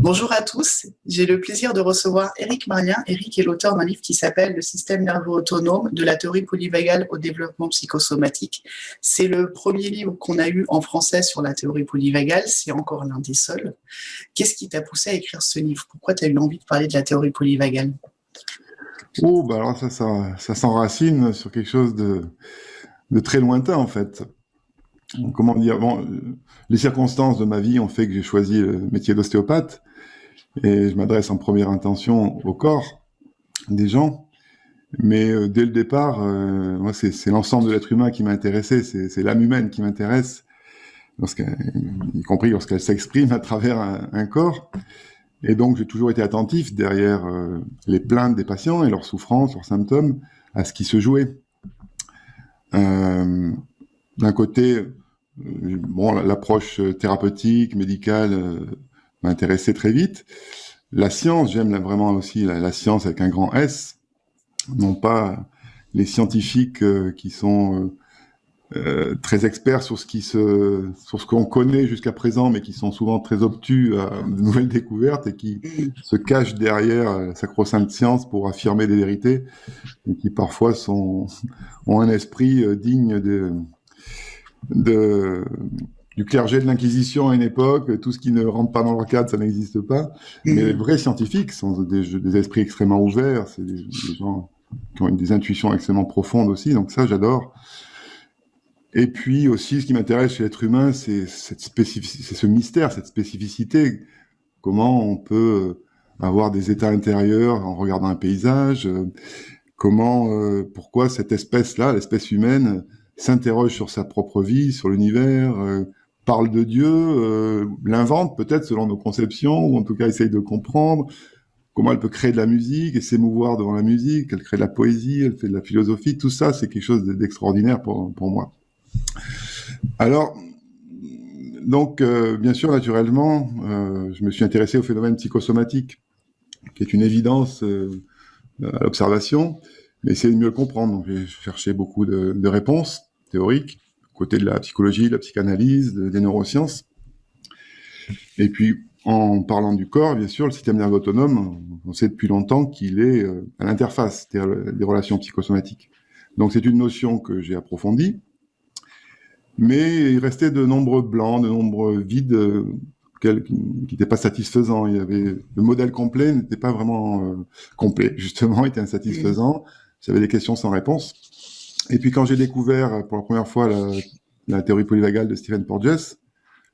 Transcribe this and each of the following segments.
Bonjour à tous, j'ai le plaisir de recevoir Éric Marlien. Éric est l'auteur d'un livre qui s'appelle « Le système nerveux autonome, de la théorie polyvagale au développement psychosomatique ». C'est le premier livre qu'on a eu en français sur la théorie polyvagale, c'est encore l'un des seuls. Qu'est-ce qui t'a poussé à écrire ce livre? Pourquoi tu as eu envie de parler de la théorie polyvagale? Oh, bah alors ça s'enracine sur quelque chose de très lointain, en fait. Comment dire? Bon, les circonstances de ma vie ont fait que j'ai choisi le métier d'ostéopathe et je m'adresse en première intention au corps des gens. Mais dès le départ, moi, c'est l'ensemble de l'être humain qui m'a intéressé, c'est l'âme humaine qui m'intéresse, y compris lorsqu'elle s'exprime à travers un corps. Et donc, j'ai toujours été attentif derrière les plaintes des patients et leurs souffrances, leurs symptômes, à ce qui se jouait. D'un côté, bon, l'approche thérapeutique, médicale m'intéressait très vite. La science, j'aime vraiment aussi la science avec un grand S, non pas les scientifiques qui sont très experts sur ce qu'on connaît jusqu'à présent, mais qui sont souvent très obtus à de nouvelles découvertes et qui se cachent derrière la sacro-sainte science pour affirmer des vérités et qui parfois ont un esprit digne du clergé de l'Inquisition à une époque. Tout ce qui ne rentre pas dans leur cadre, ça n'existe pas. Mais les vrais scientifiques sont des esprits extrêmement ouverts, c'est des gens qui ont des intuitions extrêmement profondes aussi, donc ça j'adore. Et puis aussi, ce qui m'intéresse chez l'être humain, c'est ce mystère, cette spécificité. Comment on peut avoir des états intérieurs en regardant un paysage, pourquoi cette espèce-là, l'espèce humaine, s'interroge sur sa propre vie, sur l'univers, parle de Dieu, l'invente peut-être selon nos conceptions, ou en tout cas essaye de comprendre comment elle peut créer de la musique et s'émouvoir devant la musique, elle crée de la poésie, elle fait de la philosophie, tout ça c'est quelque chose d'extraordinaire pour moi. Alors, donc, bien sûr, naturellement, je me suis intéressé au phénomène psychosomatique, qui est une évidence à l'observation, mais essayer de mieux le comprendre. Donc, j'ai cherché beaucoup de réponses théoriques, côté de la psychologie, de la psychanalyse, des neurosciences. Et puis, en parlant du corps, bien sûr, le système nerveux autonome, on sait depuis longtemps qu'il est à l'interface des relations psychosomatiques. Donc, c'est une notion que j'ai approfondie. Mais il restait de nombreux blancs, de nombreux vides qui n'étaient pas satisfaisants. Le modèle complet n'était pas vraiment complet, justement, il était insatisfaisant. J'avais des questions sans réponse. Et puis quand j'ai découvert pour la première fois la théorie polyvagale de Stephen Porges,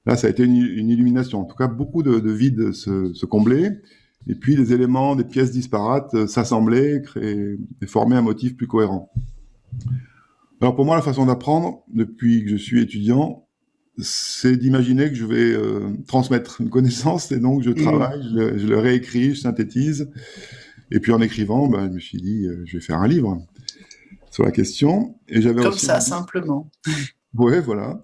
là ça a été une illumination. En tout cas, beaucoup de vides se comblaient, et puis des éléments, des pièces disparates s'assemblaient et formaient un motif plus cohérent. Alors pour moi, la façon d'apprendre, depuis que je suis étudiant, c'est d'imaginer que je vais transmettre une connaissance, et donc je travaille, je le réécris, je synthétise, et puis en écrivant, je me suis dit, je vais faire un livre sur la question. Et j'avais Comme aussi ça, simplement. Ouais, voilà.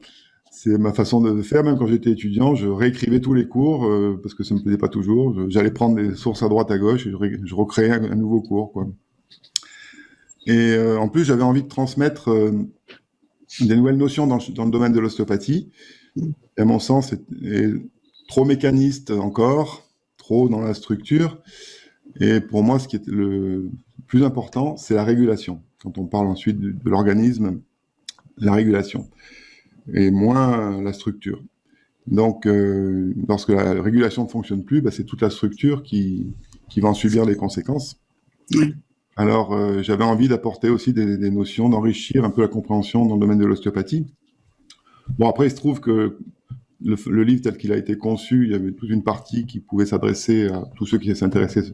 C'est ma façon de faire. Même quand j'étais étudiant, je réécrivais tous les cours, parce que ça me plaisait pas toujours. J'allais prendre des sources à droite, à gauche, et je recréais un nouveau cours, quoi. Et en plus, j'avais envie de transmettre des nouvelles notions dans le domaine de l'ostéopathie. Et à mon sens, est trop mécaniste encore, trop dans la structure. Et pour moi, ce qui est le plus important, c'est la régulation. Quand on parle ensuite de l'organisme, la régulation, et moins la structure. Donc, lorsque la régulation ne fonctionne plus, c'est toute la structure qui va en subir les conséquences. Alors, j'avais envie d'apporter aussi des notions, d'enrichir un peu la compréhension dans le domaine de l'ostéopathie. Bon, après, il se trouve que le livre tel qu'il a été conçu, il y avait toute une partie qui pouvait s'adresser à tous ceux qui s'intéressaient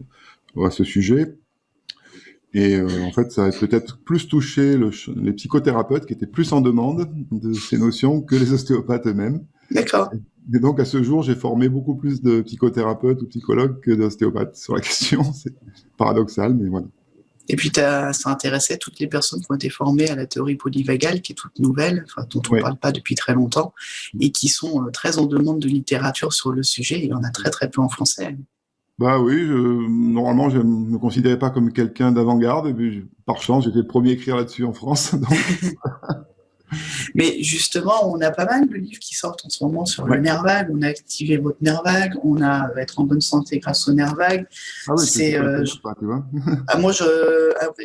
à ce sujet. Et en fait, ça a peut-être plus touché les psychothérapeutes qui étaient plus en demande de ces notions que les ostéopathes eux-mêmes. D'accord. Et donc, à ce jour, j'ai formé beaucoup plus de psychothérapeutes ou psychologues que d'ostéopathes sur la question. C'est paradoxal, mais voilà. Et puis, ça intéressait toutes les personnes qui ont été formées à la théorie polyvagale, qui est toute nouvelle, dont on ne parle pas depuis très longtemps, et qui sont très en demande de littérature sur le sujet. Il y en a très, très peu en français. Bah oui, normalement, je ne me considérais pas comme quelqu'un d'avant-garde, et puis, par chance, j'étais le premier à écrire là-dessus en France. Donc... Mais justement, on a pas mal de livres qui sortent en ce moment sur le Ouais. nerf vague. On a activé votre nerf vague, on a être en bonne santé grâce au nerf vague. Ah oui, c'est C'est, pas étonnant, ça, tu vois.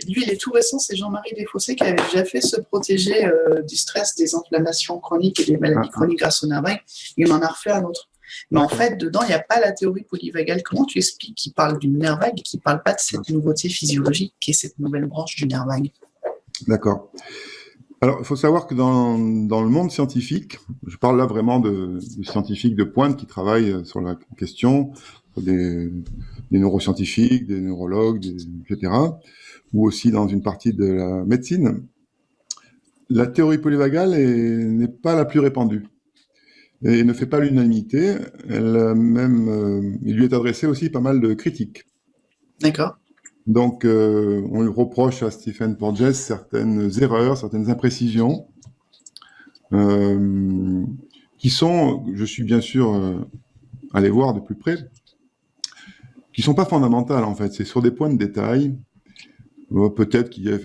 lui, il est tout récent, c'est Jean-Marie Desfossés qui avait déjà fait se protéger du stress, des inflammations chroniques et des maladies chroniques grâce au nerf vague. Il en a refait un autre. Mais en fait, dedans, il n'y a pas la théorie polyvagale. Comment tu expliques qu'il parle du nerf vague et qu'il ne parle pas de cette nouveauté physiologique qui est cette nouvelle branche du nerf vague? D'accord. Alors, il faut savoir que dans le monde scientifique, je parle là vraiment de scientifiques de pointe qui travaillent sur la question, des neuroscientifiques, des neurologues, etc., ou aussi dans une partie de la médecine. La théorie polyvagale n'est pas la plus répandue et ne fait pas l'unanimité. Il lui est adressé aussi pas mal de critiques. D'accord. Donc, on lui reproche à Stephen Porges certaines erreurs, certaines imprécisions, qui sont, je suis bien sûr allé voir de plus près, qui sont pas fondamentales en fait. C'est sur des points de détail. Peut-être qu'il y a,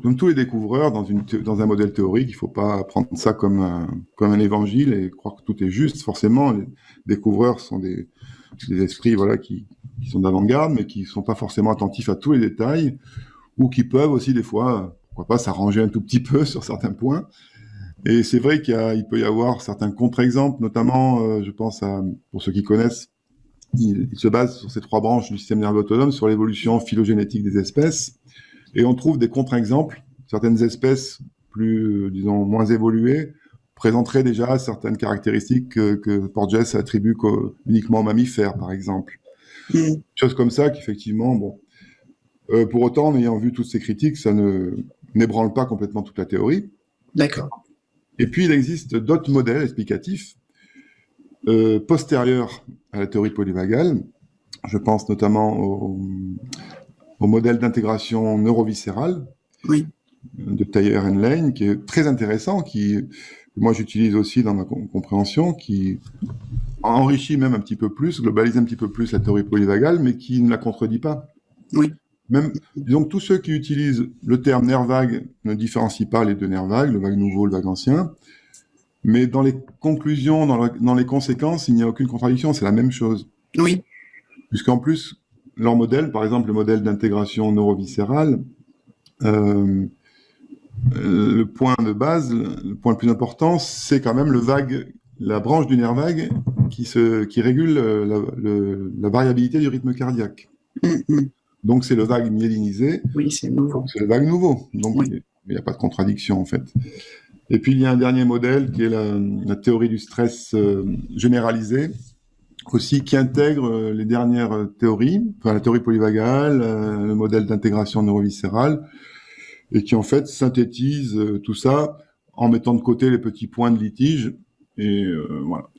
comme tous les découvreurs dans un modèle théorique, il faut pas prendre ça comme un évangile et croire que tout est juste. Forcément, les découvreurs sont des esprits, voilà, qui sont d'avant-garde, mais qui sont pas forcément attentifs à tous les détails, ou qui peuvent aussi des fois, pourquoi pas, s'arranger un tout petit peu sur certains points. Et c'est vrai qu'il peut y avoir certains contre-exemples, notamment, je pense pour ceux qui connaissent, il se base sur ces 3 branches du système nerveux autonome, sur l'évolution phylogénétique des espèces, et on trouve des contre-exemples. Certaines espèces plus, disons, moins évoluées présenteraient déjà certaines caractéristiques que Porges attribue uniquement aux mammifères, par exemple. Choses comme ça qu'effectivement, bon. Pour autant, en ayant vu toutes ces critiques, ça n'ébranle pas complètement toute la théorie. D'accord. Et puis, il existe d'autres modèles explicatifs postérieurs à la théorie polyvagale. Je pense notamment au modèle d'intégration neuroviscérale de Thayer and Lane, qui est très intéressant, que moi j'utilise aussi dans ma compréhension, qui enrichit même un petit peu plus, globalise un petit peu plus la théorie polyvagale, mais qui ne la contredit pas. Oui. Même, disons que tous ceux qui utilisent le terme nerf vague ne différencient pas les 2 nerfs vagues, le vague nouveau, le vague ancien. Mais dans les conclusions, dans les conséquences, il n'y a aucune contradiction, c'est la même chose. Oui. Puisqu'en plus, leur modèle, par exemple le modèle d'intégration neuroviscérale, le point de base, le point le plus important, c'est quand même la branche du nerf vague qui régule la variabilité du rythme cardiaque. Donc c'est le vague myélinisé. Oui, c'est nouveau. C'est le vague nouveau. Donc il n'y a pas de contradiction en fait. Et puis il y a un dernier modèle qui est la théorie du stress généralisé, aussi qui intègre les dernières théories, enfin la théorie polyvagale, le modèle d'intégration neuroviscérale, et qui en fait synthétise tout ça en mettant de côté les petits points de litige. Et voilà.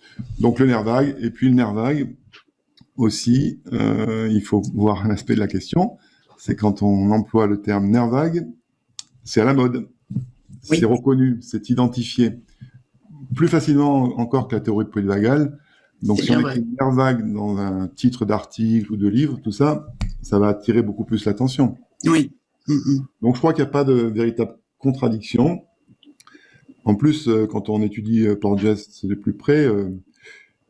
Donc le nerf vague, et puis le nerf vague aussi, il faut voir un aspect de la question, c'est quand on emploie le terme nerf vague, c'est à la mode. Oui. C'est reconnu, c'est identifié plus facilement encore que la théorie polyvagale. Donc si on met nerf vague dans un titre d'article ou de livre, tout ça, ça va attirer beaucoup plus l'attention. Oui. Donc je crois qu'il n'y a pas de véritable contradiction. En plus, quand on étudie Porges de plus près,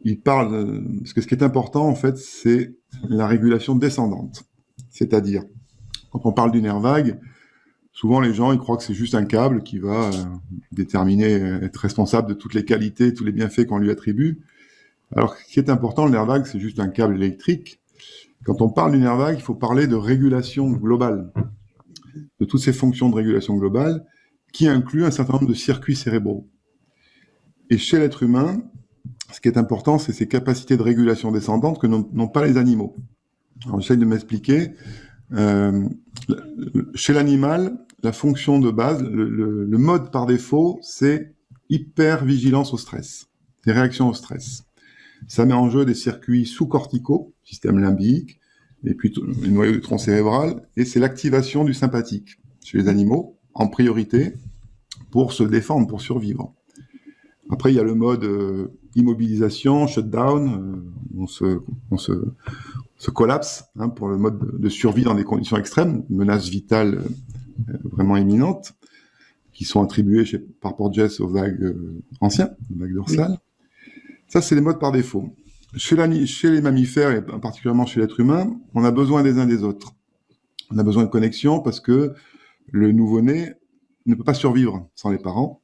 il parle, parce que ce qui est important en fait, c'est la régulation descendante. C'est-à-dire, quand on parle du nerf vague, souvent les gens ils croient que c'est juste un câble qui va déterminer, être responsable de toutes les qualités, tous les bienfaits qu'on lui attribue. Alors ce qui est important, le nerf vague, c'est juste un câble électrique. Quand on parle du nerf vague, il faut parler de régulation globale, de toutes ces fonctions de régulation globale, qui incluent un certain nombre de circuits cérébraux. Et chez l'être humain, ce qui est important, c'est ces capacités de régulation descendante que n'ont pas les animaux. Alors j'essaie de m'expliquer. Chez l'animal, la fonction de base, le mode par défaut, c'est hypervigilance au stress, des réactions au stress. Ça met en jeu des circuits sous-corticaux, système limbique, et puis le noyau du tronc cérébral, et c'est l'activation du sympathique chez les animaux, en priorité, pour se défendre, pour survivre. Après, il y a le mode immobilisation, shutdown, on se collapse pour le mode de survie dans des conditions extrêmes, une menace vitale vraiment imminente, qui sont attribués par Porges aux vagues anciens, aux vagues dorsales. Ça, c'est les modes par défaut. Chez les mammifères, et particulièrement chez l'être humain, on a besoin des uns des autres. On a besoin de connexion parce que le nouveau-né ne peut pas survivre sans les parents.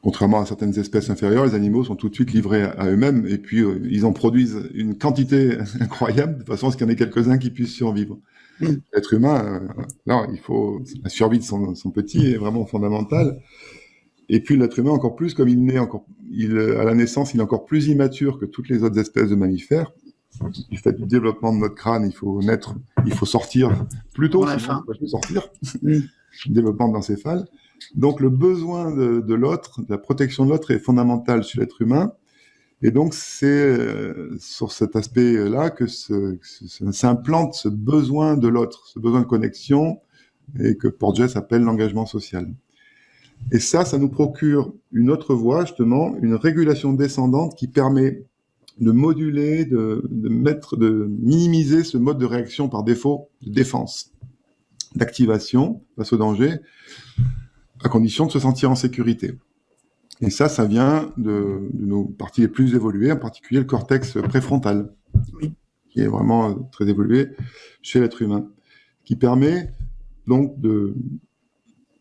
Contrairement à certaines espèces inférieures, les animaux sont tout de suite livrés à eux-mêmes et puis ils en produisent une quantité incroyable de façon à ce qu'il y en ait quelques-uns qui puissent survivre. L'être humain, là, la survie de son petit est vraiment fondamentale. Et puis l'être humain encore plus, comme à la naissance, il est encore plus immature que toutes les autres espèces de mammifères. Du fait du développement de notre crâne, il faut sortir plus tôt, sinon on ne peut plus sortir. Développement d'encéphale. Donc le besoin de l'autre, de la protection de l'autre est fondamental chez l'être humain. Et donc c'est sur cet aspect-là que s'implante ce besoin de l'autre, ce besoin de connexion, et que Porges appelle l'engagement social. Et ça nous procure une autre voie, justement, une régulation descendante qui permet de moduler, de minimiser ce mode de réaction par défaut de défense, d'activation face au danger, à condition de se sentir en sécurité. Et ça vient de nos parties les plus évoluées, en particulier le cortex préfrontal, qui est vraiment très évolué chez l'être humain, qui permet donc de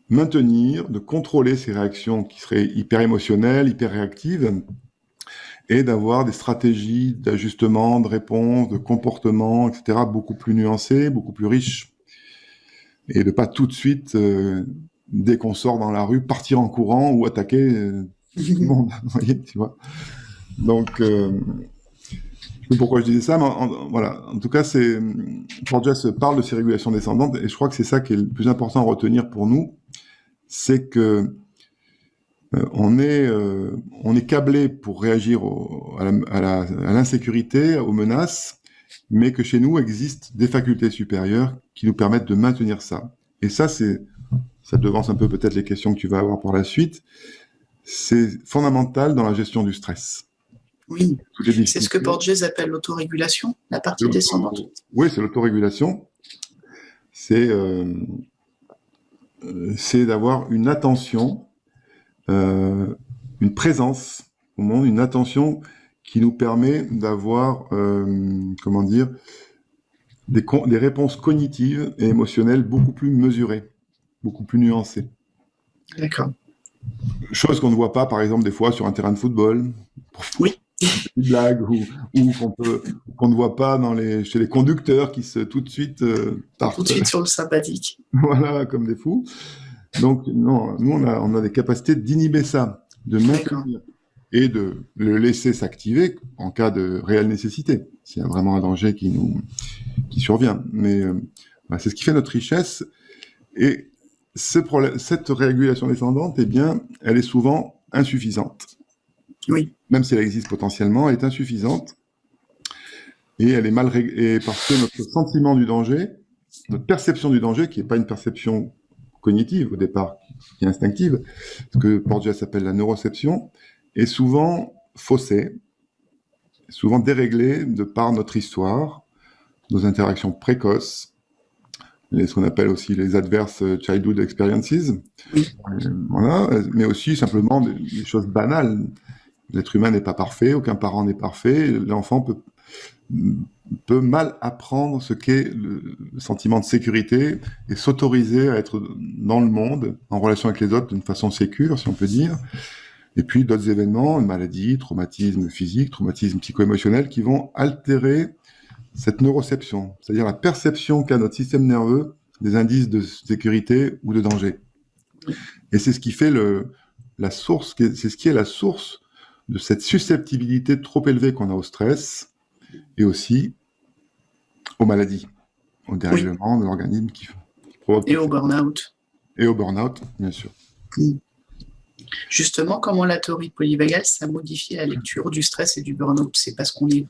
maintenir, de contrôler ces réactions qui seraient hyper émotionnelles, hyper réactives, et d'avoir des stratégies d'ajustement, de réponse, de comportement, etc., beaucoup plus nuancées, beaucoup plus riches, et de pas tout de suite, dès qu'on sort dans la rue, partir en courant ou attaquer tout le monde. Tu vois. Donc, je sais pourquoi je disais ça, mais voilà. En tout cas, Porges parle de ces régulations descendantes, et je crois que c'est ça qui est le plus important à retenir pour nous, c'est que on est câblé pour réagir à l'insécurité, aux menaces, mais que chez nous existent des facultés supérieures qui nous permettent de maintenir ça. Et ça devance un peu peut-être les questions que tu vas avoir par la suite. C'est fondamental dans la gestion du stress. Oui, c'est ce que Porges appelle l'autorégulation, la partie descendante. Oui, c'est l'autorégulation. C'est d'avoir une attention, une présence au monde, une attention qui nous permet d'avoir, des réponses cognitives et émotionnelles beaucoup plus mesurées, beaucoup plus nuancées. D'accord. Chose qu'on ne voit pas, par exemple, des fois sur un terrain de football. Oui. Une blague, ou qu'on ne voit pas chez les conducteurs qui tout de suite partent. Tout de suite sur le sympathique. Voilà, comme des fous. Donc, non, nous, on a des capacités d'inhiber ça, de maintenir et de le laisser s'activer en cas de réelle nécessité, s'il y a vraiment un danger qui survient. Mais c'est ce qui fait notre richesse. Et cette régulation descendante, eh bien, elle est souvent insuffisante. Oui. Même si elle existe potentiellement, elle est insuffisante. Et elle est mal réglée parce que notre sentiment du danger, notre perception du danger, qui n'est pas une perception cognitive au départ, qui est instinctive, ce que Porges appelle la neuroception, est souvent faussée, souvent déréglée de par notre histoire, nos interactions précoces, ce qu'on appelle aussi les adverse childhood experiences, voilà, mais aussi simplement des choses banales. L'être humain n'est pas parfait, aucun parent n'est parfait, l'enfant peut mal apprendre ce qu'est le sentiment de sécurité et s'autoriser à être dans le monde, en relation avec les autres d'une façon sécure, si on peut dire. Et puis d'autres événements, une maladie, traumatisme physique, traumatisme psycho-émotionnel, qui vont altérer cette neuroception, c'est-à-dire la perception qu'a notre système nerveux des indices de sécurité ou de danger. Et c'est ce qui fait c'est ce qui est la source de cette susceptibilité trop élevée qu'on a au stress et aussi aux maladies, au dérèglement de l'organisme qui provoque... Et au burn-out. Et au burn-out, bien sûr. Justement, comment la théorie polyvagale, ça modifie la lecture du stress et du burn-out? C'est parce qu'on est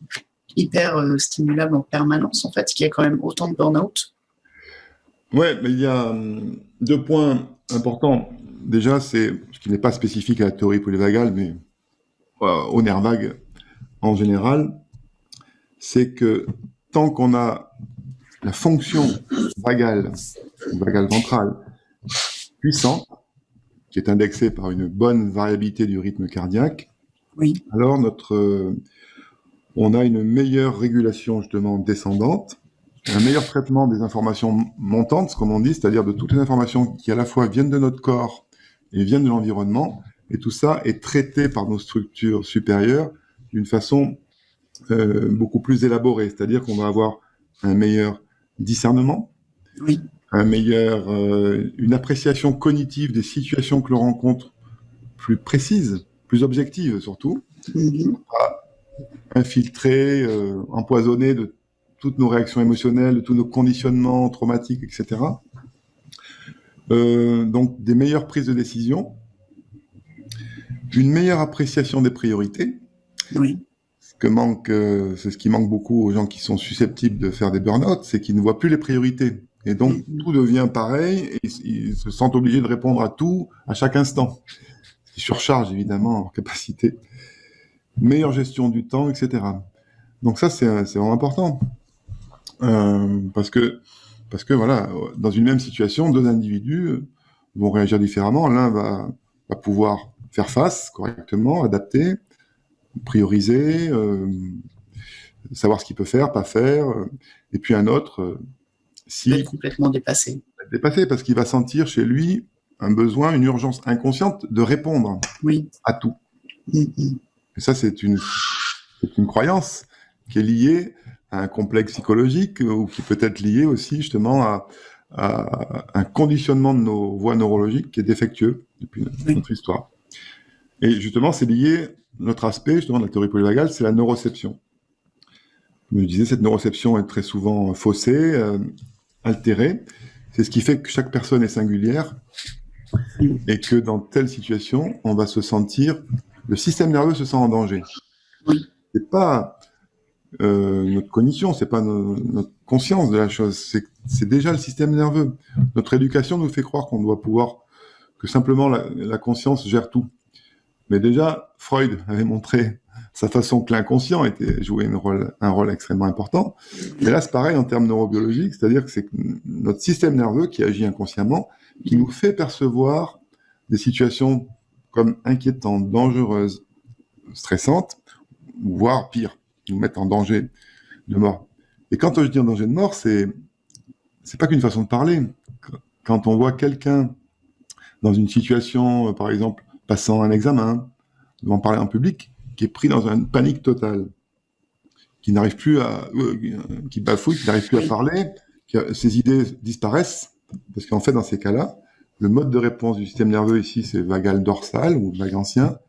hyper stimulable en permanence, en fait, qu'il y a quand même autant de burn-out? Ouais, mais il y a 2 points importants. Déjà, c'est ce qui n'est pas spécifique à la théorie polyvagale, mais au nerf vague en général, c'est que tant qu'on a la fonction vagale ventrale puissante, qui est indexé par une bonne variabilité du rythme cardiaque, Oui. alors on a une meilleure régulation justement descendante, un meilleur traitement des informations montantes, comme on dit, c'est-à-dire de toutes les informations qui à la fois viennent de notre corps et viennent de l'environnement, et tout ça est traité par nos structures supérieures d'une façon beaucoup plus élaborée, c'est-à-dire qu'on va avoir un meilleur discernement, Oui. une appréciation cognitive des situations que l'on rencontre plus précise, plus objective surtout, infiltrée, empoisonnée de toutes nos réactions émotionnelles, de tous nos conditionnements traumatiques, etc. Donc des meilleures prises de décision, une meilleure appréciation des priorités. Oui. C'est ce qui manque beaucoup aux gens qui sont susceptibles de faire des burn-out, c'est qu'ils ne voient plus les priorités. Et donc, tout devient pareil, et ils se sentent obligés de répondre à tout, à chaque instant. Ils surchargent évidemment leur capacité. Meilleure gestion du temps, etc. Donc ça, c'est vraiment important. Parce que voilà, dans une même situation, deux individus vont réagir différemment. L'un va pouvoir faire face correctement, adapter, prioriser, savoir ce qu'il peut faire, pas faire, et puis un autre, être complètement dépassé. Dépassé, parce qu'il va sentir chez lui un besoin, une urgence inconsciente de répondre à tout. Et ça, c'est une croyance qui est liée à un complexe psychologique, ou qui peut être liée aussi justement à un conditionnement de nos voies neurologiques qui est défectueux depuis notre histoire. Et justement, c'est lié, notre aspect justement de la théorie polyvagale, c'est la neuroception. Comme je disais, cette neuroception est très souvent faussée, altérée. C'est ce qui fait que chaque personne est singulière et que dans telle situation, on va se sentir, le système nerveux se sent en danger. C'est pas notre cognition, c'est pas notre conscience de la chose, c'est déjà le système nerveux. Notre éducation nous fait croire qu'on doit pouvoir, que simplement la conscience gère tout. Mais déjà, Freud avait montré sa façon que l'inconscient jouait un rôle extrêmement important. Et là, c'est pareil en termes neurobiologiques, c'est-à-dire que c'est notre système nerveux qui agit inconsciemment, qui nous fait percevoir des situations comme inquiétantes, dangereuses, stressantes, voire pire, nous mettre en danger de mort. Et quand je dis en danger de mort, c'est pas qu'une façon de parler. Quand on voit quelqu'un dans une situation, par exemple, passant un examen, devant parler en public, qui est pris dans une panique totale, qui n'arrive plus qui bafouille, qui n'arrive plus à parler, ses idées disparaissent, parce qu'en fait, dans ces cas-là, le mode de réponse du système nerveux ici, c'est vagal dorsal ou vague ancien,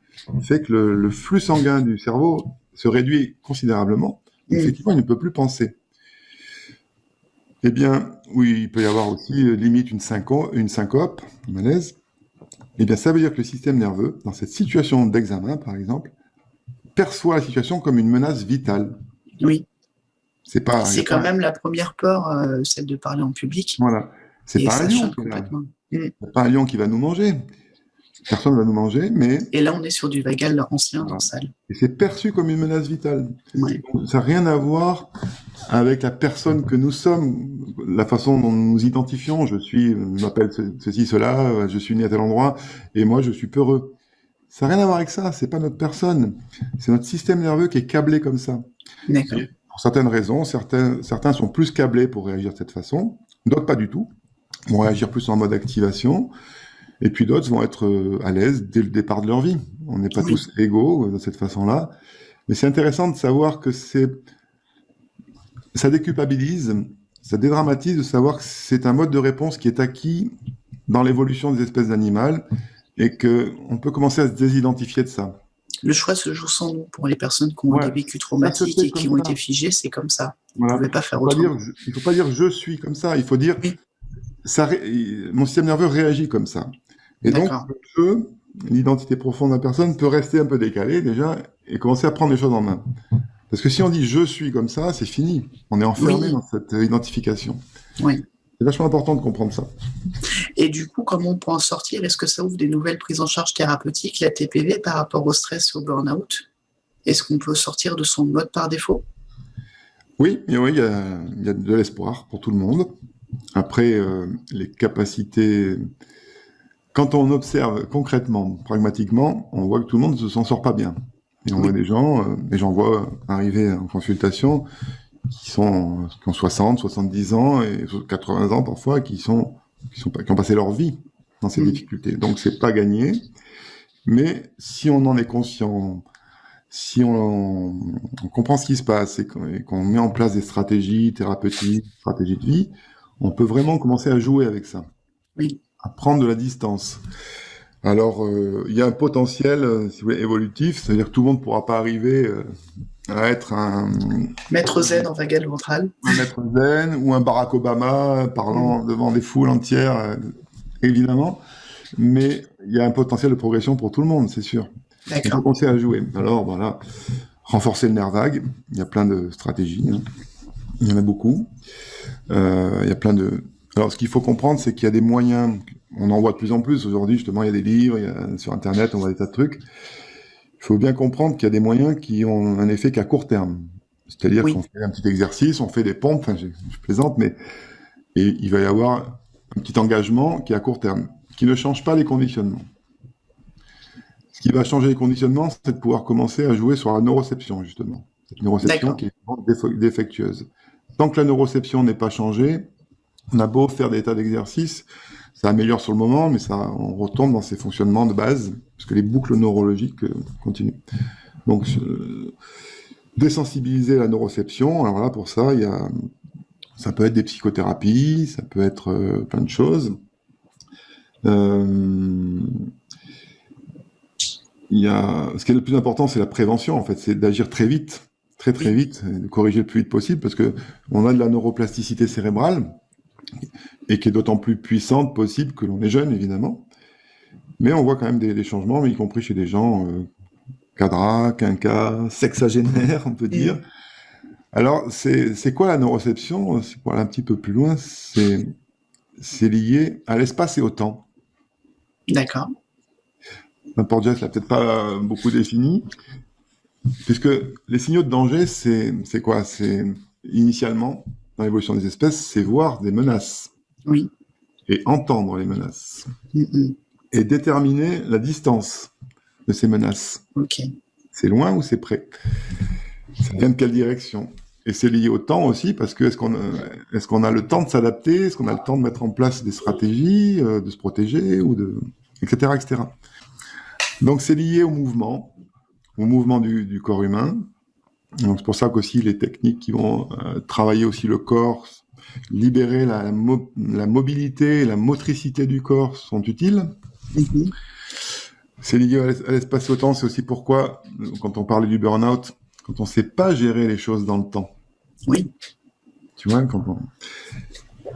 fait que le flux sanguin du cerveau se réduit considérablement. Effectivement, il ne peut plus penser. Eh bien, oui, il peut y avoir aussi limite une syncope, un malaise. Eh bien, ça veut dire que le système nerveux, dans cette situation d'examen, par exemple, perçoit la situation comme une menace vitale. Oui. C'est quand même la première peur, celle de parler en public. Voilà. C'est pas un lion. C'est pas un lion qui va nous manger. Personne ne va nous manger, mais... Et là, on est sur du vagal ancien dorsal. Et c'est perçu comme une menace vitale. Ouais. Ça n'a rien à voir avec la personne que nous sommes, la façon dont nous nous identifions. Je m'appelle ceci, cela, je suis né à tel endroit, et moi, je suis peureux. Ça n'a rien à voir avec ça, c'est pas notre personne. C'est notre système nerveux qui est câblé comme ça. D'accord. Et pour certaines raisons, certains sont plus câblés pour réagir de cette façon, d'autres pas du tout, vont réagir plus en mode activation, et puis d'autres vont être à l'aise dès le départ de leur vie. On n'est pas tous égaux de cette façon-là, mais c'est intéressant de savoir que ça déculpabilise, ça dédramatise de savoir que c'est un mode de réponse qui est acquis dans l'évolution des espèces animales, et qu'on peut commencer à se désidentifier de ça. Le choix se joue sans nous. Pour les personnes qui ont des vécus traumatiques et qui ont été figées, c'est comme ça. Voilà. On ne pouvait pas faire autrement. Il ne faut pas dire « je suis comme ça », il faut dire mon système nerveux réagit comme ça. Et donc, l'identité profonde de la personne peut rester un peu décalée déjà et commencer à prendre les choses en main. Parce que si on dit « je suis comme ça », c'est fini. On est enfermé dans cette identification. Oui. C'est vachement important de comprendre ça. Et du coup, comment on peut en sortir? Est-ce que ça ouvre des nouvelles prises en charge thérapeutiques, la TPV, par rapport au stress et au burn-out? Est-ce qu'on peut sortir de son mode par défaut? Oui, il y a de l'espoir pour tout le monde. Après, les capacités quand on observe concrètement, pragmatiquement, on voit que tout le monde ne s'en sort pas bien. Et on voit des gens, et j'en vois arriver en consultation, qui ont 60, 70 ans et 80 ans parfois, qui ont passé leur vie dans ces difficultés. Donc c'est pas gagné, mais si on en est conscient, si on comprend ce qui se passe et qu'on met en place des stratégies thérapeutiques, stratégies de vie, on peut vraiment commencer à jouer avec ça, à prendre de la distance. Alors, il y a un potentiel, si vous voulez, évolutif, c'est-à-dire que tout le monde ne pourra pas arriver à être un maître zen en vagal ventral. Un maître zen ou un Barack Obama parlant devant des foules entières, évidemment. Mais il y a un potentiel de progression pour tout le monde, c'est sûr. On peut commencer à jouer. Alors, voilà, renforcer le nerf vague. Il y a plein de stratégies. Hein. Il y en a beaucoup. Il y a plein de... Alors, ce qu'il faut comprendre, c'est qu'il y a des moyens... On en voit de plus en plus. Aujourd'hui, justement, il y a des livres, sur Internet, on voit des tas de trucs. Il faut bien comprendre qu'il y a des moyens qui ont un effet qu'à court terme. C'est-à-dire qu'on fait un petit exercice, on fait des pompes, enfin, je plaisante, mais et il va y avoir un petit engagement qui est à court terme, qui ne change pas les conditionnements. Ce qui va changer les conditionnements, c'est de pouvoir commencer à jouer sur la neuroception, justement. Cette neuroception qui est défectueuse. Tant que la neuroception n'est pas changée, on a beau faire des tas d'exercices, ça améliore sur le moment, mais on retombe dans ces fonctionnements de base, parce que les boucles neurologiques continuent. Donc, désensibiliser la neuroception, alors là, pour ça, ça peut être des psychothérapies, ça peut être plein de choses. Ce qui est le plus important, c'est la prévention, en fait, c'est d'agir très vite, très vite, de corriger le plus vite possible, parce que on a de la neuroplasticité cérébrale, et qui est d'autant plus puissante possible que l'on est jeune, évidemment. Mais on voit quand même des changements, y compris chez des gens cadras, quinquas, sexagénaires, on peut dire. Alors, c'est quoi la neuroception? Pour aller un petit peu plus loin, c'est lié à l'espace et au temps. D'accord. Porges l'a peut-être pas beaucoup défini, puisque les signaux de danger, c'est quoi? C'est initialement, dans l'évolution des espèces, c'est voir des menaces. Oui. Et entendre les menaces. Et déterminer la distance de ces menaces. Ok. C'est loin ou c'est près? Ça vient de quelle direction? Et c'est lié au temps aussi, parce que est-ce qu'on a le temps de s'adapter? Est-ce qu'on a le temps de mettre en place des stratégies, de se protéger, etc., etc. Donc c'est lié au mouvement du corps humain. Donc c'est pour ça qu'aussi les techniques qui vont travailler aussi le corps, libérer la mobilité et la motricité du corps sont utiles. C'est lié à l'espace et au temps, c'est aussi pourquoi, quand on parlait du burn-out, quand on ne sait pas gérer les choses dans le temps. Oui. Tu vois,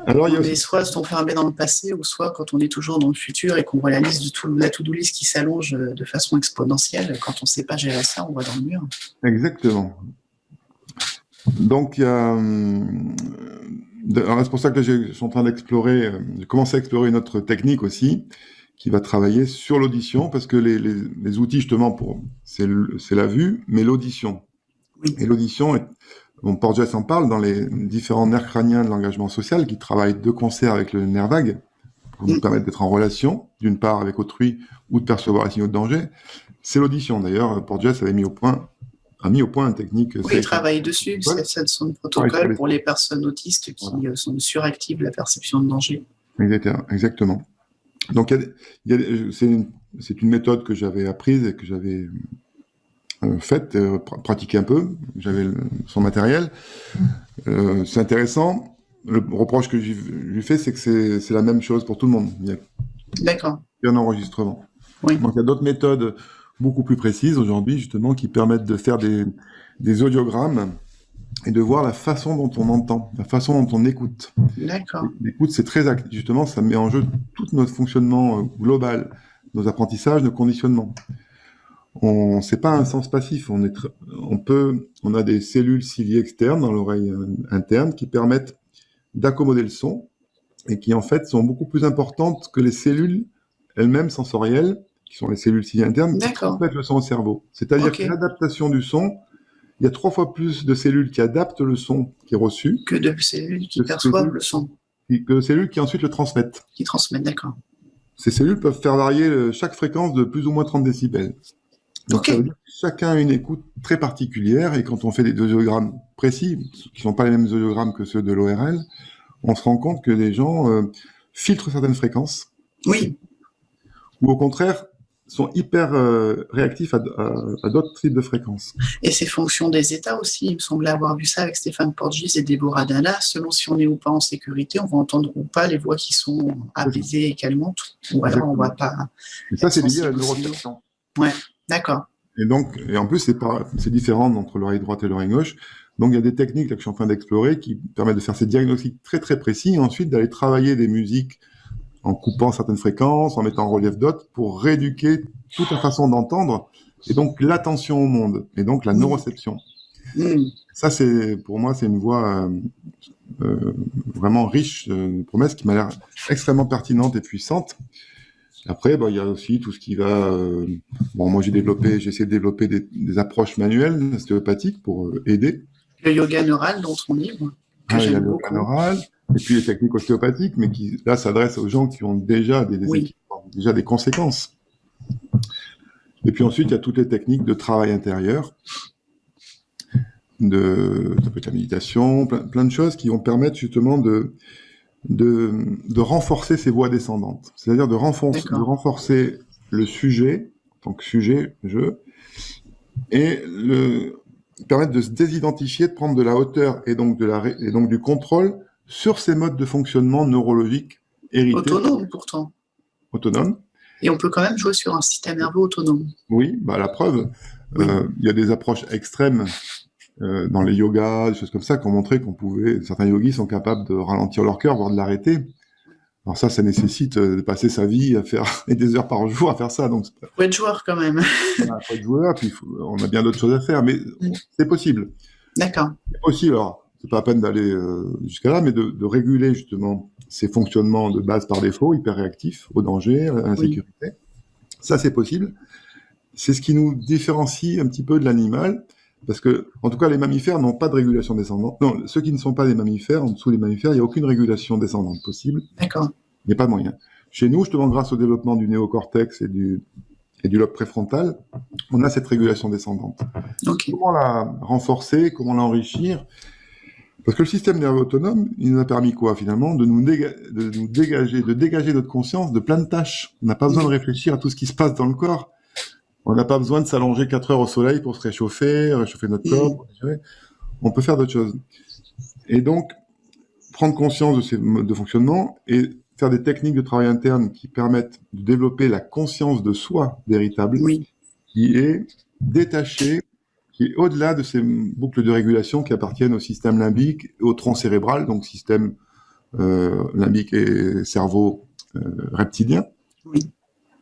Alors, on est soit enfermé dans le passé, ou soit quand on est toujours dans le futur et qu'on voit la to-do list qui s'allonge de façon exponentielle, quand on ne sait pas gérer ça, on va dans le mur. Exactement. Donc, alors c'est pour ça que je suis en train d'explorer, j'ai commencé à explorer une autre technique aussi, qui va travailler sur l'audition, parce que les outils, justement, c'est la vue, mais l'audition. Oui. Et l'audition, Porges en parle dans les différents nerfs crâniens de l'engagement social, qui travaillent de concert avec le nerf vague, pour nous permettre d'être en relation, d'une part avec autrui, ou de percevoir les signaux de danger. C'est l'audition, d'ailleurs. Porges avait mis au point une technique... Oui, il travaille dessus, c'est son protocole pour les personnes autistes qui suractivent la perception de danger. Exactement. Donc, c'est une méthode que j'avais apprise et que j'avais faite, pratiquée un peu. J'avais son matériel. C'est intéressant. Le reproche que je lui fais, c'est que c'est la même chose pour tout le monde. D'accord. Il y a un enregistrement. Oui. Donc, il y a d'autres méthodes beaucoup plus précises aujourd'hui, justement, qui permettent de faire des audiogrammes et de voir la façon dont on entend, la façon dont on écoute. D'accord. L'écoute, c'est très actif. Justement, ça met en jeu tout notre fonctionnement global, nos apprentissages, nos conditionnements. C'est pas un sens passif. On a des cellules ciliées externes dans l'oreille interne qui permettent d'accommoder le son et qui, en fait, sont beaucoup plus importantes que les cellules elles-mêmes sensorielles, qui sont les cellules ciliées internes, qui transmettent le son au cerveau. C'est-à-dire que l'adaptation du son, il y a 3 fois plus de cellules qui adaptent le son qui est reçu que de cellules qui perçoivent le son. Que de cellules qui ensuite le transmettent. Qui transmettent, d'accord. Ces cellules peuvent faire varier chaque fréquence de plus ou moins 30 décibels. Donc, ça veut dire que chacun a une écoute très particulière, et quand on fait des audiogrammes précis, qui ne sont pas les mêmes audiogrammes que ceux de l'ORL, on se rend compte que les gens filtrent certaines fréquences. Oui. Ou au contraire, sont hyper réactifs à d'autres types de fréquences. Et c'est fonction des États aussi. Il me semblait avoir vu ça avec Stéphane Porges et Déborah Dallas. Selon si on est ou pas en sécurité, on va entendre ou pas les voix qui sont apaisées et calmantes, ou alors on va pas. Et ça, c'est lié à la neuroception. Ouais, d'accord. Et en plus, c'est différent entre l'oreille droite et l'oreille gauche. Donc, il y a des techniques là, que je suis en train d'explorer qui permettent de faire ces diagnostics très très précis, et ensuite d'aller travailler des musiques en coupant certaines fréquences, en mettant en relief d'autres, pour rééduquer toute la façon d'entendre, et donc l'attention au monde, et donc la neuroception. Ça, pour moi, c'est une voie vraiment riche de promesses, qui m'a l'air extrêmement pertinente et puissante. Après, il y a aussi tout ce qui va... moi, j'ai essayé de développer des approches manuelles, ostéopathiques, pour aider. Le yoga neural dans ton livre, que j'aime beaucoup. Le yoga neural, et puis les techniques ostéopathiques, mais qui, là, s'adressent aux gens qui ont déjà déjà des conséquences. Et puis ensuite, il y a toutes les techniques de travail intérieur, ça peut être la méditation, plein de choses qui vont permettre justement de renforcer ces voies descendantes. C'est-à-dire de renforcer le sujet, donc sujet, et permettre de se désidentifier, de prendre de la hauteur et donc du contrôle sur ces modes de fonctionnement neurologiques hérités. Autonome pourtant. Autonome. Et on peut quand même jouer sur un système nerveux autonome. Oui, la preuve. Oui. Il y a des approches extrêmes dans les yogas, des choses comme ça, qui ont montré certains yogis sont capables de ralentir leur cœur, voire de l'arrêter. Alors ça nécessite de passer sa vie à faire des heures par jour à faire ça. Donc faut être joueur quand même. Faut être joueur, puis on a bien d'autres choses à faire, mais c'est possible. D'accord. C'est possible. Alors, c'est pas la peine d'aller jusqu'à là, mais de réguler justement ces fonctionnements de base par défaut, hyper réactifs au danger, à l'insécurité. Ça, c'est possible. C'est ce qui nous différencie un petit peu de l'animal, parce que, en tout cas, les mammifères n'ont pas de régulation descendante. Non, ceux qui ne sont pas des mammifères, en dessous des mammifères, il n'y a aucune régulation descendante possible. D'accord. Il n'y a pas de moyen. Chez nous, justement, grâce au développement du néocortex et du lobe préfrontal, on a cette régulation descendante. Okay. Comment la renforcer, comment l'enrichir? Parce que le système nerveux autonome, il nous a permis quoi, finalement? De dégager notre conscience de plein de tâches. On n'a pas besoin de réfléchir à tout ce qui se passe dans le corps. On n'a pas besoin de s'allonger 4 heures au soleil pour se réchauffer notre corps. On peut faire d'autres choses. Et donc, prendre conscience de ces modes de fonctionnement et faire des techniques de travail interne qui permettent de développer la conscience de soi véritable, qui est détachée, qui est au-delà de ces boucles de régulation qui appartiennent au système limbique et au tronc cérébral, donc système limbique et cerveau reptilien,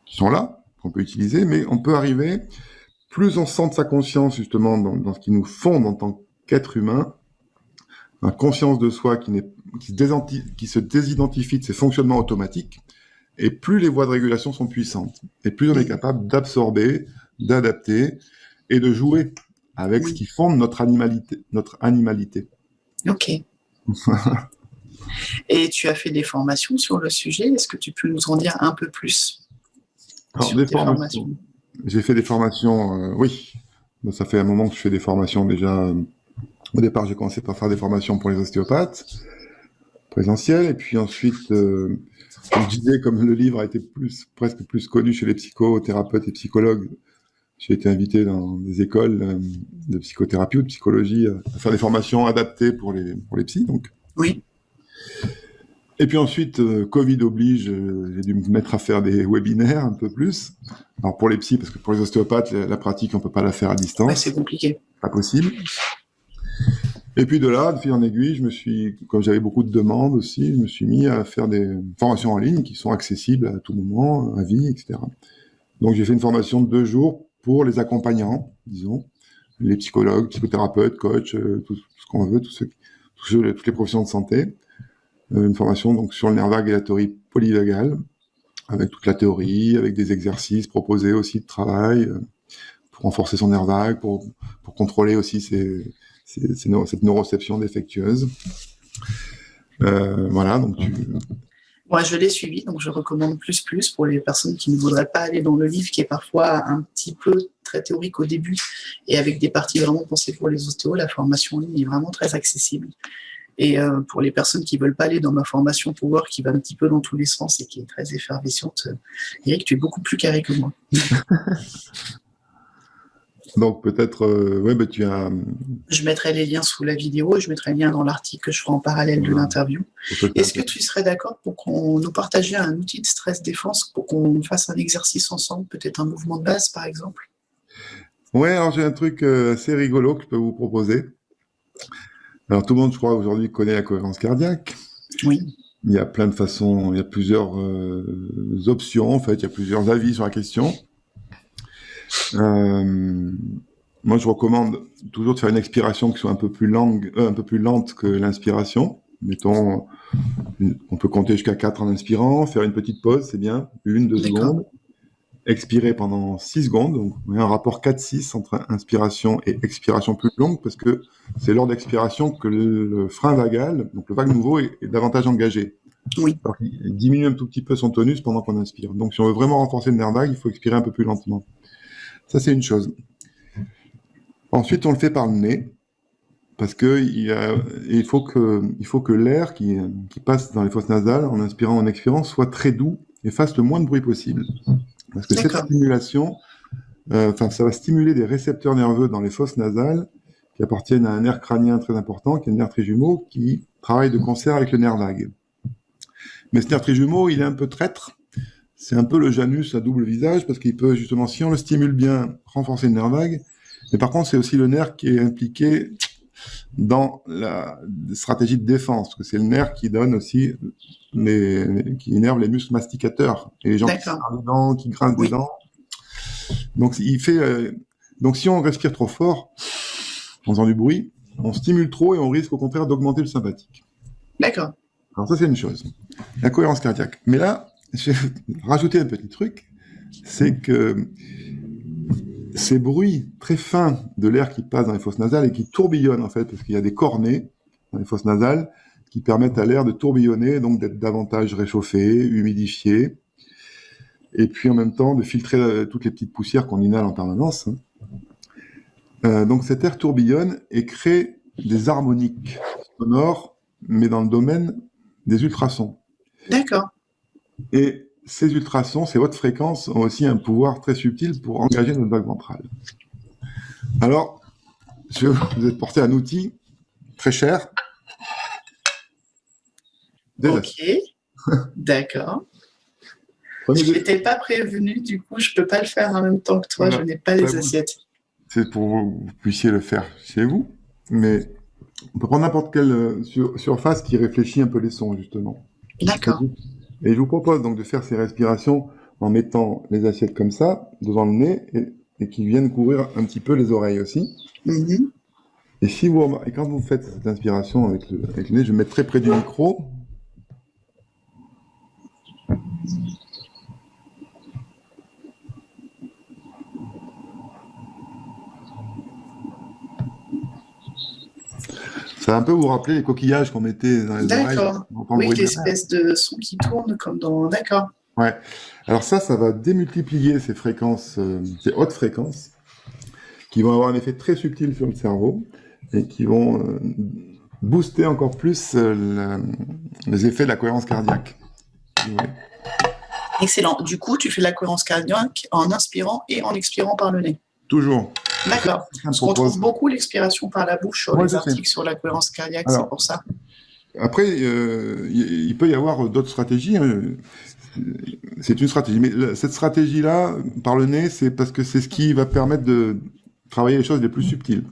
qui sont là, qu'on peut utiliser, mais on peut arriver, plus on sent sa conscience justement dans ce qui nous fonde en tant qu'être humain, une conscience de soi qui se désidentifie de ses fonctionnements automatiques, et plus les voies de régulation sont puissantes, et plus on est capable d'absorber, d'adapter, et de jouer avec ce qui fonde notre animalité. Ok. Et tu as fait des formations sur le sujet. Est-ce que tu peux nous en dire un peu plus sur tes formations? J'ai fait des formations, oui. Ça fait un moment que je fais des formations déjà. Au départ, j'ai commencé par faire des formations pour les ostéopathes présentielles, et puis ensuite, comme je disais, comme le livre a été presque plus connu chez les psychothérapeutes et psychologues, j'ai été invité dans des écoles de psychothérapie ou de psychologie à faire des formations adaptées pour les psys. Donc. Oui. Et puis ensuite, Covid oblige, j'ai dû me mettre à faire des webinaires un peu plus. Alors pour les psys, parce que pour les ostéopathes, la pratique, on peut pas la faire à distance. C'est compliqué. Pas possible. Et puis de là, de fil en aiguille, comme j'avais beaucoup de demandes aussi, je me suis mis à faire des formations en ligne qui sont accessibles à tout moment, à vie, etc. Donc j'ai fait une formation de 2 jours pour les accompagnants, disons, les psychologues, psychothérapeutes, coachs, tout ce qu'on veut, toutes les professions de santé. Une formation donc sur le nerf vague et la théorie polyvagale, avec toute la théorie, avec des exercices proposés aussi de travail pour renforcer son nerf vague, pour contrôler aussi cette neuroception défectueuse. Voilà, donc Moi, je l'ai suivi, donc je recommande plus pour les personnes qui ne voudraient pas aller dans le livre, qui est parfois un petit peu très théorique au début et avec des parties vraiment pensées pour les ostéos. La formation en ligne est vraiment très accessible. Et pour les personnes qui ne veulent pas aller dans ma formation Power, qui va un petit peu dans tous les sens et qui est très effervescente, Eric, tu es beaucoup plus carré que moi. Donc peut-être, tu as... Je mettrai les liens sous la vidéo et je mettrai le lien dans l'article que je ferai en parallèle de l'interview. Est-ce que tu serais d'accord pour qu'on nous partage un outil de stress défense, pour qu'on fasse un exercice ensemble, peut-être un mouvement de base par exemple? Ouais, alors j'ai un truc assez rigolo que je peux vous proposer. Alors tout le monde, je crois, aujourd'hui connaît la cohérence cardiaque. Oui. Il y a plein de façons, il y a plusieurs options, en fait, il y a plusieurs avis sur la question. Moi, je recommande toujours de faire une expiration qui soit un peu plus lente que l'inspiration. Mettons, on peut compter jusqu'à 4 en inspirant, faire une petite pause, c'est bien, 1-2 secondes. Expirer pendant 6 secondes, donc il y a un rapport 4-6 entre inspiration et expiration plus longue, parce que c'est lors d'expiration que le frein vagal, donc le vague nouveau, est davantage engagé. Oui. Alors, il diminue un tout petit peu son tonus pendant qu'on inspire. Donc si on veut vraiment renforcer le nerf vague, il faut expirer un peu plus lentement. Ça, c'est une chose. Ensuite, on le fait par le nez, parce que il faut que l'air qui passe dans les fosses nasales, en inspirant, en expirant, soit très doux et fasse le moins de bruit possible. Parce que cette stimulation, ça va stimuler des récepteurs nerveux dans les fosses nasales qui appartiennent à un nerf crânien très important, qui est le nerf trijumeau, qui travaille de concert avec le nerf vague. Mais ce nerf trijumeau, il est un peu traître. C'est un peu le Janus à double visage, parce qu'il peut justement, si on le stimule bien, renforcer le nerf vague. Mais par contre, c'est aussi le nerf qui est impliqué dans la stratégie de défense, parce que c'est le nerf qui donne aussi qui énerve les muscles masticateurs et les gens qui serrent les dents, qui grincent des dents. Donc donc si on respire trop fort, en faisant du bruit, on stimule trop et on risque au contraire d'augmenter le sympathique. D'accord. Alors ça c'est une chose, la cohérence cardiaque. Mais là, je vais rajouter un petit truc, c'est que ces bruits très fins de l'air qui passe dans les fosses nasales et qui tourbillonnent en fait, parce qu'il y a des cornets dans les fosses nasales qui permettent à l'air de tourbillonner, donc d'être davantage réchauffé, humidifié, et puis en même temps de filtrer toutes les petites poussières qu'on inhale en permanence. Donc cet air tourbillonne et crée des harmoniques sonores, mais dans le domaine des ultrasons. D'accord. Et ces ultrasons, ces hautes fréquences, ont aussi un pouvoir très subtil pour engager notre vague ventrale. Alors, je vais vous porter un outil très cher. Ok, d'accord. Je n'étais pas prévenu, du coup, je ne peux pas le faire en même temps que toi, je n'ai pas les assiettes. C'est pour que vous puissiez le faire chez vous, mais on peut prendre n'importe quelle surface qui réfléchit un peu les sons, justement. D'accord. Et je vous propose donc de faire ces respirations en mettant les assiettes comme ça, devant le nez, et qui viennent couvrir un petit peu les oreilles aussi. Mm-hmm. Et quand vous faites cette inspiration avec le nez, je vais me mettre très près du micro. Ça va un peu vous rappeler les coquillages qu'on mettait dans les oreilles. D'accord. Oui, l'espèce de son qui tourne comme dans... D'accord. Ouais. Alors ça va démultiplier ces fréquences, ces hautes fréquences, qui vont avoir un effet très subtil sur le cerveau et qui vont booster encore plus les effets de la cohérence cardiaque. Ouais. Excellent. Du coup, tu fais la cohérence cardiaque en inspirant et en expirant par le nez. Toujours. D'accord. Parce qu'on trouve beaucoup l'expiration par la bouche sur les articles sur la cohérence cardiaque, c'est pour ça. Après, il peut y avoir d'autres stratégies. C'est une stratégie. Mais cette stratégie-là, par le nez, c'est parce que c'est ce qui va permettre de travailler les choses les plus subtiles.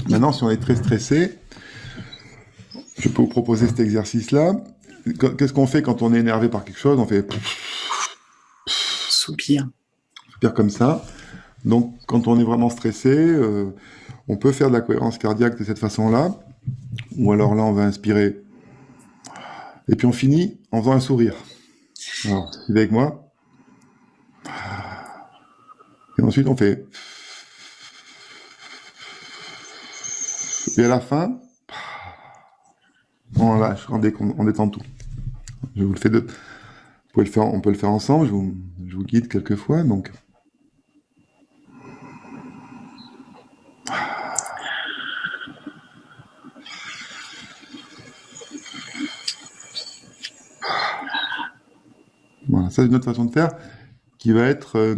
Maintenant, si on est très stressé, je peux vous proposer cet exercice-là. Qu'est-ce qu'on fait quand on est énervé par quelque chose? On fait... Soupir. Soupir comme ça. Donc, quand on est vraiment stressé, on peut faire de la cohérence cardiaque de cette façon-là. Ou alors là, on va inspirer. Et puis on finit en faisant un sourire. Alors, suivez avec moi. Et ensuite, on fait... Et à la fin, on lâche, on détend tout. Je vous le fais On peut le faire ensemble, je vous guide quelquefois. Donc. Voilà, ça c'est une autre façon de faire qui va être,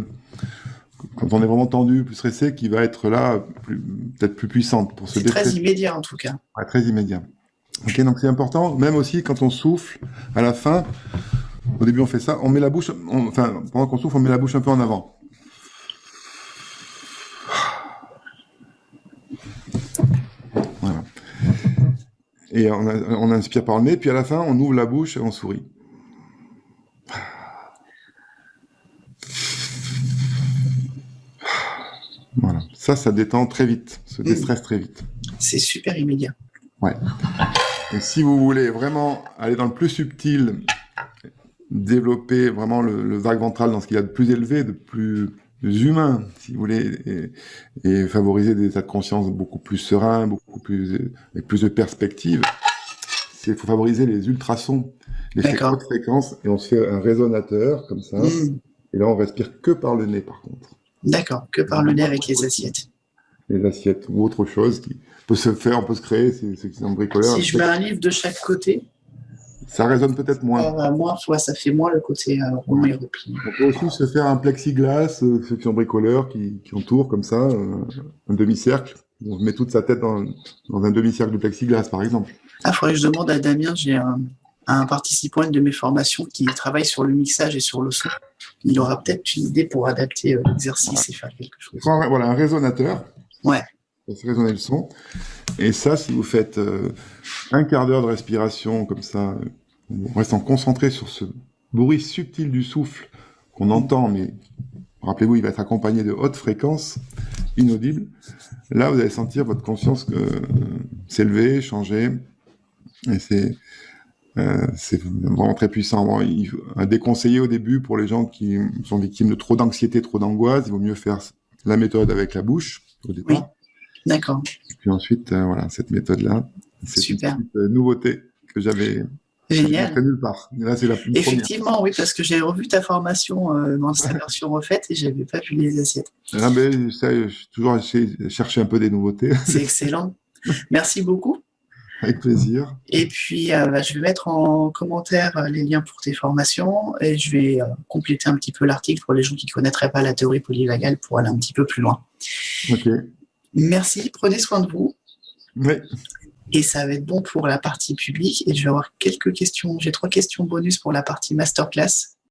quand on est vraiment tendu, plus stressé, qui va être là, peut-être plus puissante pour se C'est très déstresser. immédiat en tout cas. Ouais, très immédiat. Ok, donc c'est important, même aussi quand on souffle, à la fin, au début on fait ça, on met la bouche, enfin, pendant qu'on souffle, on met la bouche un peu en avant. Voilà. Et on inspire par le nez, puis à la fin, on ouvre la bouche et on sourit. Voilà. Ça détend très vite, se déstresse très vite. C'est super immédiat. Ouais. Et si vous voulez vraiment aller dans le plus subtil, développer vraiment le vague ventral dans ce qu'il y a de plus élevé, de plus humain, si vous voulez, et favoriser des états de conscience beaucoup plus sereins, avec plus de perspective, il faut favoriser les ultrasons, les hautes fréquences, et on se fait un résonateur, comme ça, et là on respire que par le nez, par contre. D'accord, que par le nez avec les assiettes. Les assiettes, ou autre chose qui peut se faire, on peut se créer, c'est un bricoleur. Si je mets un livre de chaque côté, ça résonne peut-être moins. Moins, ça fait moins le côté rond et replié. On peut aussi se faire un plexiglas, ceux qui sont bricoleurs, qui entourent comme ça, un demi-cercle. On met toute sa tête dans un demi-cercle de plexiglas, par exemple. Ah, faudrait que je demande à Damien, j'ai un participant de mes formations qui travaille sur le mixage et sur le son. Il aura peut-être une idée pour adapter l'exercice et faire quelque chose. Voilà, un résonateur. Ouais. Ça fait résonner le son. Et ça, si vous faites un quart d'heure de respiration comme ça, en restant concentré sur ce bruit subtil du souffle qu'on entend, mais rappelez-vous, il va être accompagné de hautes fréquences inaudibles. Là, vous allez sentir votre conscience s'élever, changer. Et c'est vraiment très puissant. À déconseiller au début pour les gens qui sont victimes de trop d'anxiété, trop d'angoisse. Il vaut mieux faire la méthode avec la bouche au départ. Oui, d'accord. Et puis ensuite, voilà, cette méthode-là, c'est une petite nouveauté que j'avais nulle part. Et là, c'est la première. Effectivement, oui, parce que j'ai revu ta formation dans sa version refaite et j'avais pas vu les assiettes. Ah, mais ça, j'ai toujours cherché un peu des nouveautés. C'est excellent. Merci beaucoup. Avec plaisir. Et puis, je vais mettre en commentaire les liens pour tes formations et je vais compléter un petit peu l'article pour les gens qui ne connaîtraient pas la théorie polyvagale pour aller un petit peu plus loin. Ok. Merci, prenez soin de vous. Oui. Et ça va être bon pour la partie publique et je vais avoir quelques questions. J'ai 3 questions bonus pour la partie masterclass.